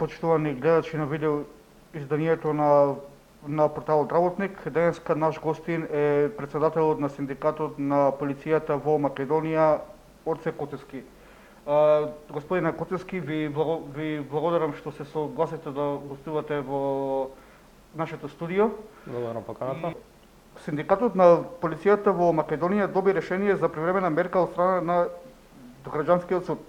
почитувани гледачи на видео изданието на порталот Работник. Денеска наш гостин е председателот на синдикатот на полицијата во Македонија, Орце Коцевски. Господине Коцевски, ви благодарам што се согласите да гостувате во нашето студио. Благодарам поканата. Синдикатот на полицијата во Македонија доби решение за привремена мерка од страна на граѓанскиот суд.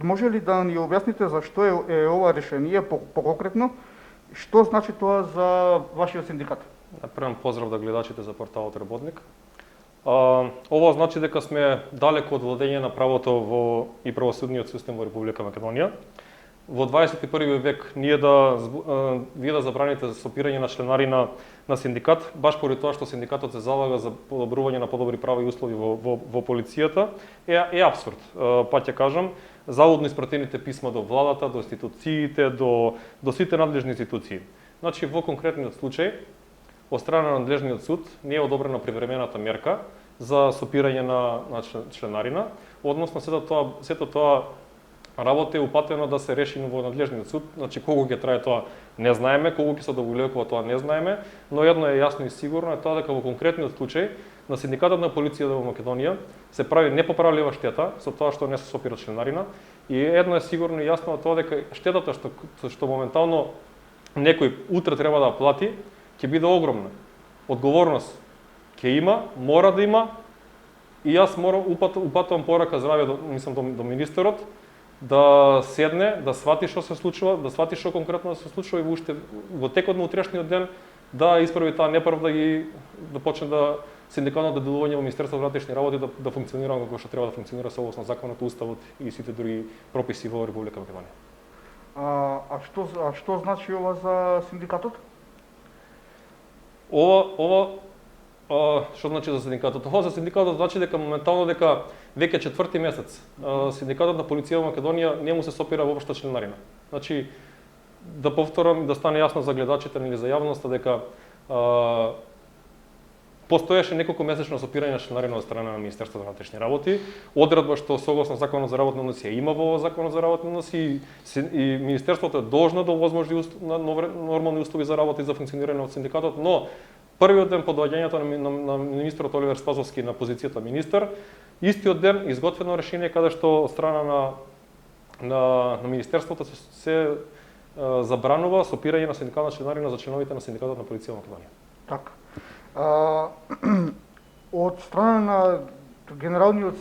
Може ли да ни објасните зашто е ова решение поконкретно? Што значи тоа за вашиот синдикат? Првен поздрав да гледачите за порталот Работник. Ова значи дека сме далеко од владење на правото и правосудниот систем во Република Македонија. Во 21 век вие да забраните сопирање на членари на синдикат, баш поради тоа што синдикатот се залага за подобрување на подобри права и услови во полицијата, е апсурд. Пак ќе кажам, заводно испратените писма до владата, до институциите, до сите надлежни институции. Значи, во конкретниот случај, од страна на надлежниот суд не е одобрена привремената мерка за сопирање на членарина, односно сето тоа работа е упатено да се реши во надлежниот суд. Значи, колку ќе трае тоа не знаеме, колку ќе се одоволува тоа не знаеме, но едно е јасно и сигурно е тоа дека во конкретниот случај на синдикатот на полицијата во Македонија се прави непоправлива штета со тоа што не се сопира членарина, и едно е сигурно и јасно тоа дека штетата што моментално некој утре треба да плати ќе биде огромна. Одговорност ќе има, мора да има, и јас упатувам порака здравје до министерот да седне, да свати што се случува, да свати што конкретно се случува и во текот на утрешниот ден да исправи таа неправда и да почне синдикалното делување во Министерството на внатрешни работи да функционира како што треба да функционира согласно законот, уставот и сите други прописи во Република Македонија. А што значи ова за синдикатот? Што значи за синдикатот? Ова за синдикатот значи дека моментално веќе четврти месец синдикатот на полиција во Македонија не му се сопира воопшто членарина. Значи, да повторам, да стане јасно за гледачите или за јавноста дека постоеше неколку месечно сопирање на членарина од страна на Министерството на внатрешни работи, одредба што согласно Законот за работни односи има во Законот за работни односи и Министерството е должно да овозможи нормални услови за работа и за функционирање од синдикатот, но првиот ден по доаѓањето на министрот Оливер Спасовски на позицијата министер, истиот ден изготвено решение каде што од страна на Министерството се забранува сопирање на синдикална членарина за членовите на синдикатот на полиција во Македонија. Така. Од страна на генералниот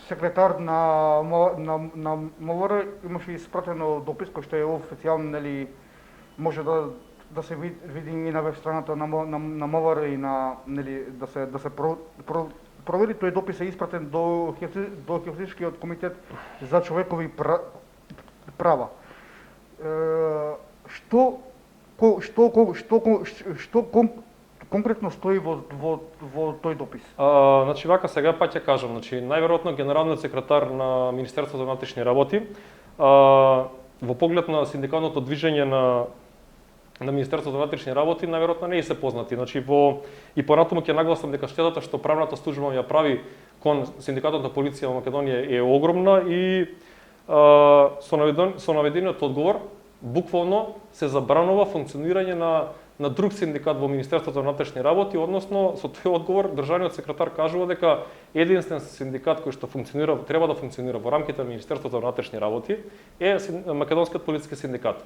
секретар на МВР имаше испратено допис кој што е официјално, нели, може да се види и на веб страната на МВР и нели да се провери. Тој допис е испратен до Хелсинкскиот комитет за човекови права. Што конкретно стои во тој допис? Значи, вака сега пак ќе кажам, значи најверојатно генералниот секретар на Министерството за внатрешни работи во поглед на синдикалното движење на Министерството за внатрешни работи најверојатно не се познати. Значи и понатаму ќе нагласам дека штетата што правната служба ја прави кон синдикатот на полиција во Македонија е огромна и со наведениот одговор буквално се забранува функционирање на друг синдикат во Министерството за внатрешни работи, односно со тој одговор државниот секретар кажува дека единствен синдикат кој што треба да функционира во рамките на Министерството за внатрешни работи е Македонскиот полициски синдикат.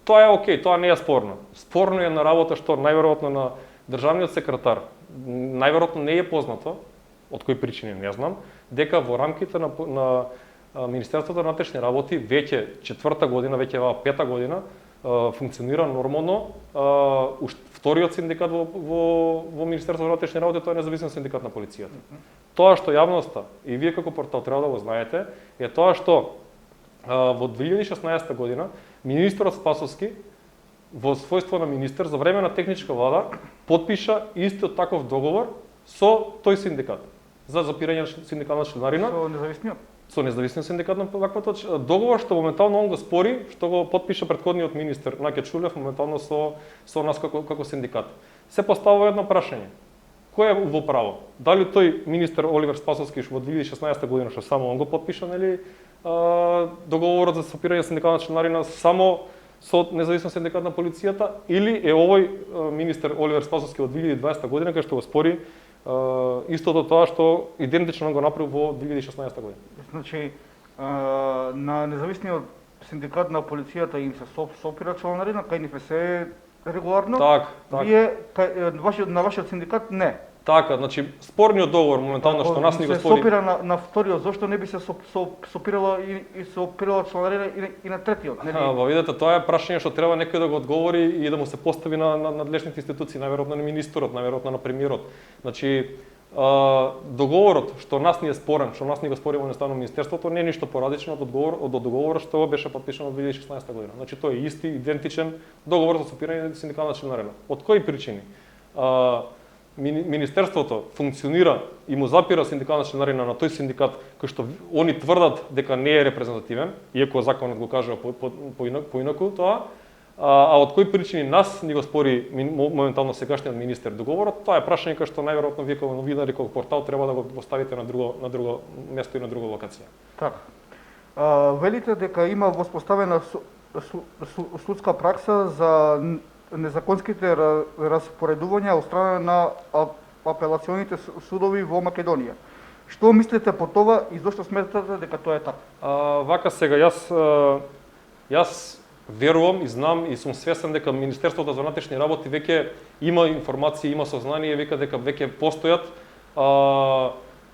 Тоа е окей, тоа не е спорно. Спорно е на работа што најверојатно на државниот секретар најверојатно не е познато, од кои причини не знам, дека во рамките на Министерството за внатрешни работи веќе четврта година, веќе пета година функционира нормално вториот синдикат во Министерството за внатрешни работи, тоа е независен синдикат на полицијата. Тоа што јавноста и вие како портал треба да го знаете е тоа што во 2016 година министерот Спасовски во својство на министер за време на техничка влада потпиша истиот таков договор со тој синдикат за запирање на синдикална членарина. Со независен синдикат на ваквото договор што моментално он го спори, што го потпиша претходниот министер Наке Чулев моментално со нас како синдикат. Се поставува едно прашање. Кој е во право? Дали тој министер Оливер Спасовски во 2016 година што само он го потпиша, нели, договорот за сопирање синдикална членарина само со независен синдикат на полицијата, или е овој министер Оливер Спасовски од 2020 година кај што го спори истото тоа што идентично го направи во 2016 година. Значи, на независниот синдикат на полицијата им се сопира членарина, кај нив се регуларно. Так. Вие на вашиот синдикат не. Така, значи спорниот договор моментално што нас ни го се спори. сопира на вториот, зошто не би се сопирала и сопирала членарина и на третиот, нели? Во видете, тоа е прашање што треба некој да го одговори и да му се постави на надлежните институции, најверојатно на министерот, најверојатно на премиерот. Значи, договорот што нас ни е спорен, што нас ни го спори во неставно министерството, не е ништо поразлично од договорот што беше подпишан во 2016 година. Значи тој е исти, идентичен договор за сопирање на синдикална членарина. Од кои причини? Министерството функционира и му запира синдикална членарина на тој синдикат кој што они тврдат дека не е репрезентативен, иако законот го кажува поинаку тоа, а од кои причини нас ни го спори моментално сегашниот министер договорот, тоа е прашање кај што најверојатно вие како новинари, како портал треба да го поставите на друго место и на друга локација. Така. Велите дека има воспоставена судска пракса за незаконските распоредувања од страна на апелационите судови во Македонија. Што мислите по това и зошто сметате дека тоа е така? Вака сега, јас верувам и знам и сум свесен дека Министерството за внатрешни работи веќе има информации, има сознание дека веќе постојат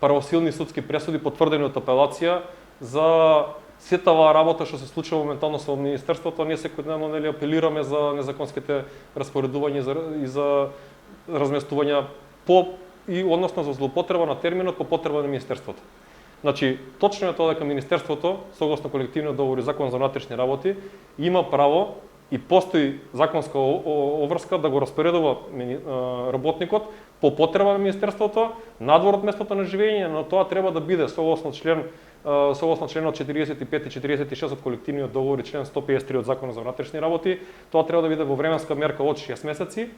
правосилни судски пресуди потврдени од апелација за сета оваа работа што се случува моментално со Министерството. Ние секојдневно нели апелираме за незаконските распоредувања и за разместувања односно за злоупотреба на терминот по потреба на Министерството. Значи, точно е тоа дека Министерството, согласно колективниот договор и Закон за внатрешни работи, има право и постои законска обврска да го распоредува работникот по потреба на Министерството надвор од местото на живење, но тоа треба да биде согласно членот 45 и 46 од колективниот договор и член 153 од Законот за внатрешни работи, тоа треба да биде во временска мерка од 6 месеци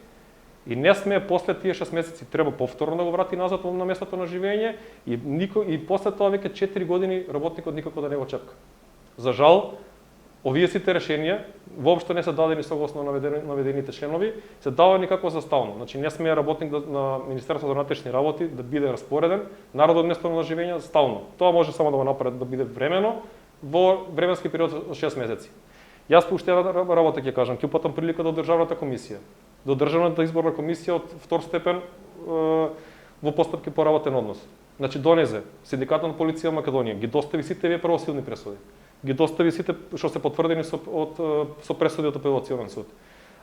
и не сме после тие 6 месеци треба повторно да го врати назад на местото на живење и после тоа веќе 4 години работникот никако да не го чепка. За жал, овие сите решенија воопшто не се дадени согласно наведените членови, се давани како за стално. Значи не сме работник на Министерството за внатрешни работи да биде распореден народот место на живење стално. Тоа може само да го направи да биде времено во временски период од 6 месеци. Јас по уште една работа ќе кажам, ќе упатам прилика до Државната комисија. До Државната изборна комисија од втор степен во постапки по работен однос. Значи донезе Синдикатот на полиција Македонија ги достави сите овие правосилни пресуди. Ги достави сите што се потврдени со пресуди од апелационен суд.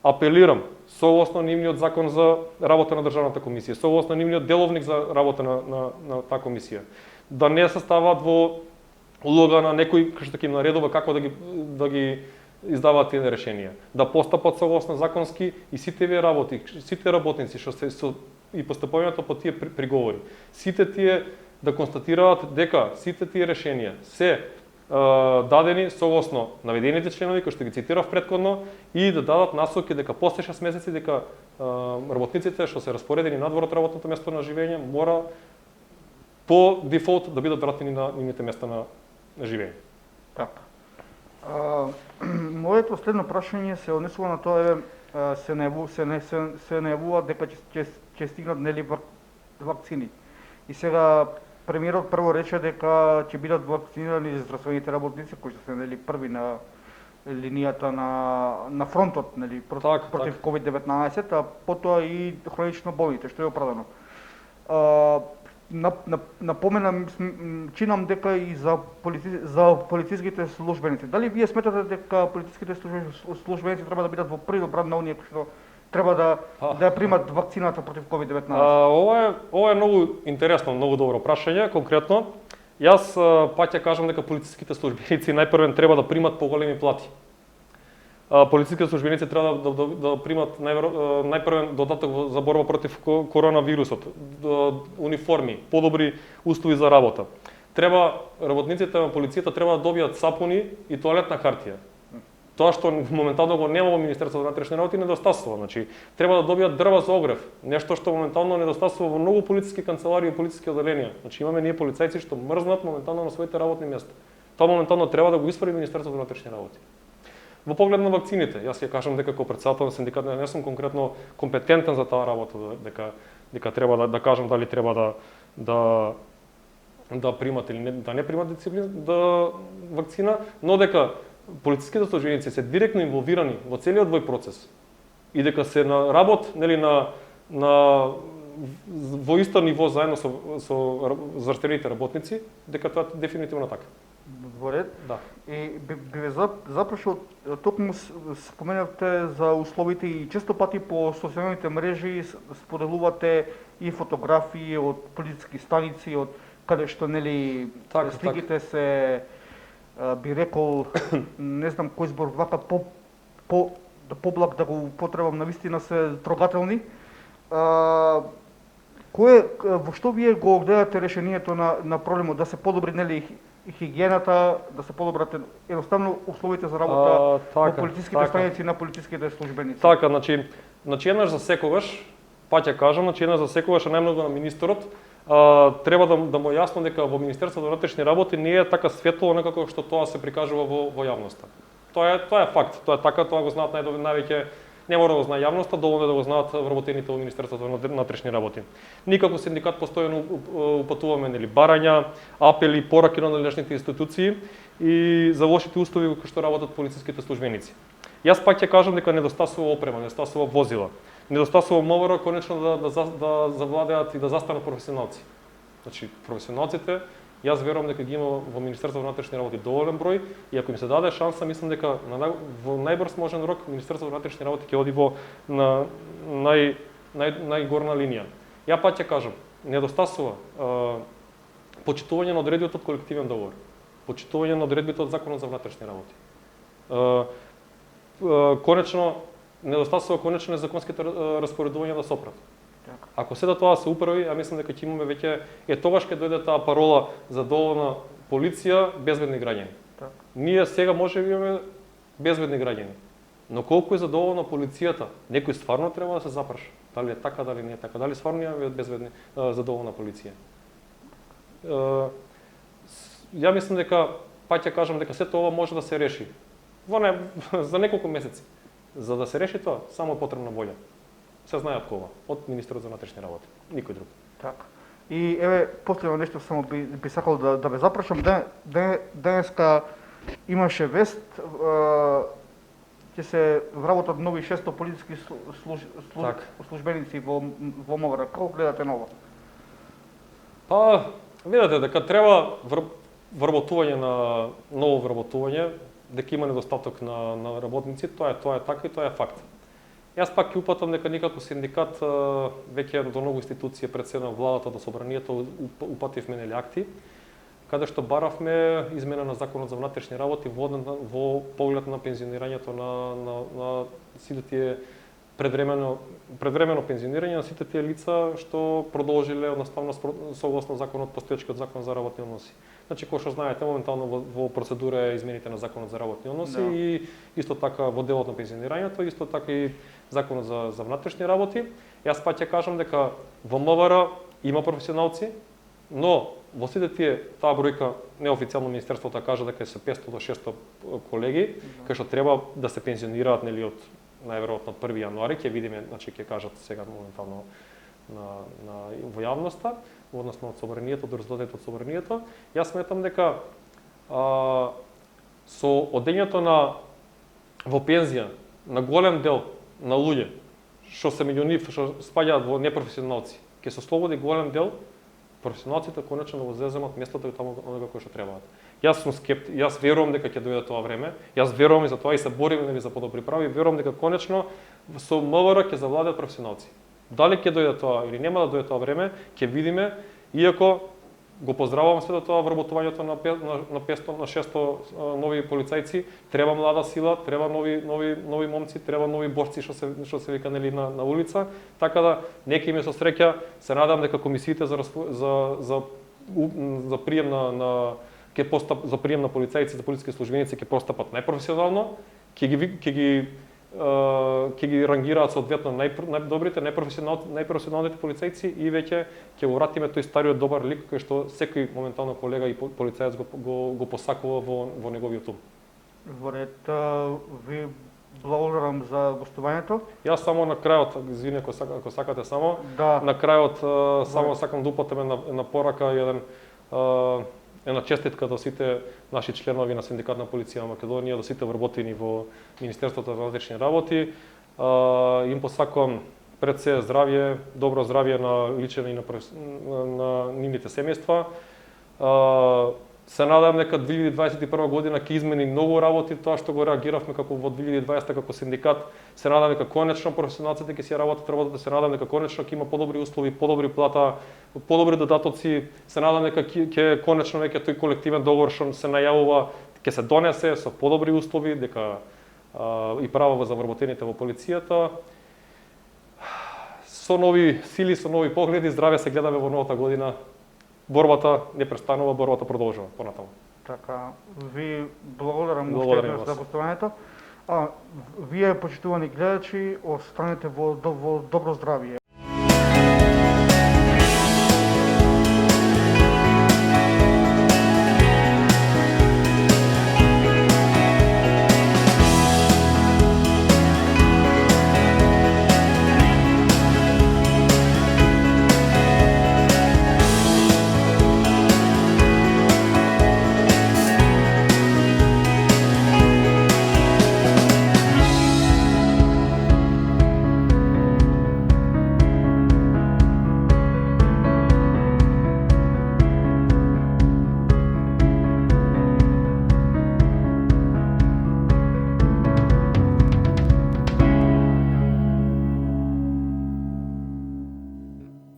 Апелирам согласно нивниот закон за работа на Државната комисија, согласно нивниот деловник за работа на таа комисија, да не се ставаат во улога на некој што ќе им наредува како да ги издаваат тие решенија, да постапат согласно законски и сите овие работи, сите работници што се и постапувањето по тие приговори, сите тие да констатираат дека сите тие решенија се дадени согласно наведените членови кои што ги цитирав претходно и да дадат насоки дека после 6 месеци дека работниците што се распоредени надвор од работното место на живење мора по дефолт да бидат вратени на нивните места на живење. Така. Моето следно прашање се однесува на тоа се најавува дека ќе стигнат нели вакцини. И сега премиерот прво рече дека ќе бидат вакцинирани здравствените работници кои се нели први на линијата на фронтот нели против COVID-19, а потоа и хронично болните, што е оправдано. Напоменам, чинам дека и за полициските службеници. Дали вие сметате дека полициските службеници треба да бидат во први бран на оние кои што треба да ја примат вакцината против COVID-19? Ова е многу интересно, многу добро прашање. Конкретно, јас пак ќе кажам дека полициските службеници најпрвен треба да примат поголеми плати. Полициските службеници треба да примат најпрвен додаток за борба против коронавирусот, униформи, подобри услови за работа. Работниците на полицијата треба да добијат сапуни и тоалетна хартија. Тоа што моментално го нема во Министерството за внатрешни работи недостасува. Значи, треба да добијат дрва за огрев, нешто што моментално недостасува во многу полициски канцеларии и полициски одделенија. Значи, имаме ние полицајци што мрзнат моментално на своите работни места. Тоа моментално треба да го исправи Министерството на внатрешни работи. Во поглед на вакцините, јас ќе кажам дека како претседател на синдикат не сум конкретно компетентен за таа работа, дека треба да кажам дали треба да примат или не примат вакцина, но дека полициските службеници се директно инволвирани во целиот овој процес и дека се на работ, нели во исто ниво заедно со заштедените работници, дека тоа дефинитивно така. Во ред. Да. И би ве запрашал, токму споменавте за условите и често пати по социјалните мрежи споделувате и фотографии од полициски станици, од каде што нели така, сликите се би рекол, не знам кој збор вака поблаг да го употребам, навистина се трогателни. Во што вие го гледате решението на проблемот, да се подобри нели хигиената, да се подобрат едноставно условите за работа во полициските станици на полициските службеници? Така, значи еднаш за секогаш, ќе кажам, еднаш за секогаш, а најмногу на министерот, треба да му е јасно дека во Министерството на внатрешни работи не е така светло некако што тоа се прикажува во јавноста. Тоа е факт, тоа е така, тоа го знаат највеќе, не мора да го знае јавноста, доволно да го знаат вработените во Министерството на внатрешни работи. Никако синдикат постојано упатуваме нели барања, апели, пораки на надлежните институции и за лошите услови во кои што работат полициските службеници. Јас пак ќе кажам дека недостасува опрема, недостасува возила, недостасува МВР конечно да завладеат и да застанат професионалци. Значи професионалците, јас верувам дека ги има во Министерството на внатрешни работи доволен број и ако им се даде шанса, мислам дека во најбрз можен рок Министерството на внатрешни работи ќе оди во на најгорна линија. Ја пак ќе кажам, недостасува почитување на одредбите од колективен договор, почитување на одредбите од Законот за внатрешни работи. Конечно недостасува конечно законските распоредувања да сопрат. Ако сета тоа се управи, ја мислам дека ќе имаме веќе тогаш ќе дојде таа парола за доволна полиција, безбедни граѓани. Ние сега може би имаме безбедни граѓани, но колку е задоволна полицијата, некој стварно треба да се запраша. Дали е така, дали не е така, дали стварно имаме безбедни задоволна полиција. Ја мислам дека пак ќе кажам дека сето ова може да се реши за неколку месеци. За да се реши тоа, само е потребна волја. Се знае од кого? Од министерот за внатрешни работи, никој друг. Така. И еве последно нешто само би сакал да ве запрашам. Денеска имаше вест, ќе се вработат нови 600 полициски службеници во МВР. Како гледате на ова? Па, видите дека треба вработување на ново вработување, дека има недостаток на работници, тоа е така и тоа е факт. Јас пак ќе упатам дека никако синдикат веќе до многу институции пред се на владата, до собранието упативме нели акти, каде што баравме измена на Законот за внатрешни работи во поглед на пензионирањето на сите тие предвремено пензионирање на сите тие лица што продолжиле одноставно согласно законот, постоечкиот закон за работни односи. Значи, кој што знаете, моментално во процедура е измените на Законот за работни односи и исто така во делот на пензионирањето, исто така и Законот за внатрешни работи. Јас пак ќе кажам дека во МВР има професионалци, но во сите таа бројка неофицијално министерството кажа дека се 500 до 600 колеги кои што треба да се пензионираат нели од најверојатно од 1 јануари, ќе видиме, значи ќе кажат сега моментално во јавноста, односно од собранието, до резултатите од собранието. Јас сметам дека со одењето во пензија на голем дел на луѓе што се меѓу нив што спаѓаат во непрофесионалци, ќе се слободи голем дел професионалците конечно да го зеземат местото таму онога кој што требаат. Јас сум јас верувам дека ќе дојде тоа време. Јас верувам и за тоа и се бориме нели за подобри прави, верувам дека конечно со МВР ќе завладеат професионалци. Дали ќе дојде тоа или нема да дојде тоа време, ќе видиме, иако го поздравувам сето тоа вработувањето на 500 на 600 нови полицајци, треба млада сила, треба нови момци, треба нови борци што се вика нели на улица, така да нека име со среќа, се надам дека комисиите за прием за прием на полицајци, за полициски службеници ќе постапат најпрофесионално, ќе ги ќе ги рангираат соодветно најдобрите, најпрофесионалните полицајци и веќе ќе го вратиме тој стариот добар лик кој што секој моментално колега и полицаец го посакува во неговиот ум. Во ред, ви благодарам за гостувањето. Јас само на крајот, извини ако сакате само, Да. на крајот само сакам да упатиме на порака една честитка до сите наши членови на Синдикат на полиција на Македонија, до сите вработени во Министерството за внатрешни работи. Им посакувам пред се здравје, добро здравје на личен и на нивните семејства. Се надам дека 2021 година ќе измени многу работи тоа што го реагиравме како во 2020 како синдикат. Се надам дека конечно професионалците ќе си работат работата, се надам дека конечно ќе има подобри услови, подобри плата, подобри додатоци. Се надам дека ќе конечно веќе тој колективен договор што се најавува ќе се донесе со подобри услови, дека и право за вработените во полицијата. Со нови сили, со нови погледи, здраве се гледаме во новата година. Борбата не престанува, борбата продолжува понатаму. Така, ви благодарам Благодарам уште вас. за гостувањето. Вие, почитувани гледачи, останете во добро здравје.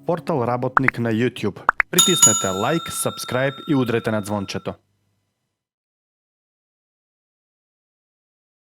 Портал Работник на YouTube. Притиснете лайк, сабскрајб и удрете на звончето.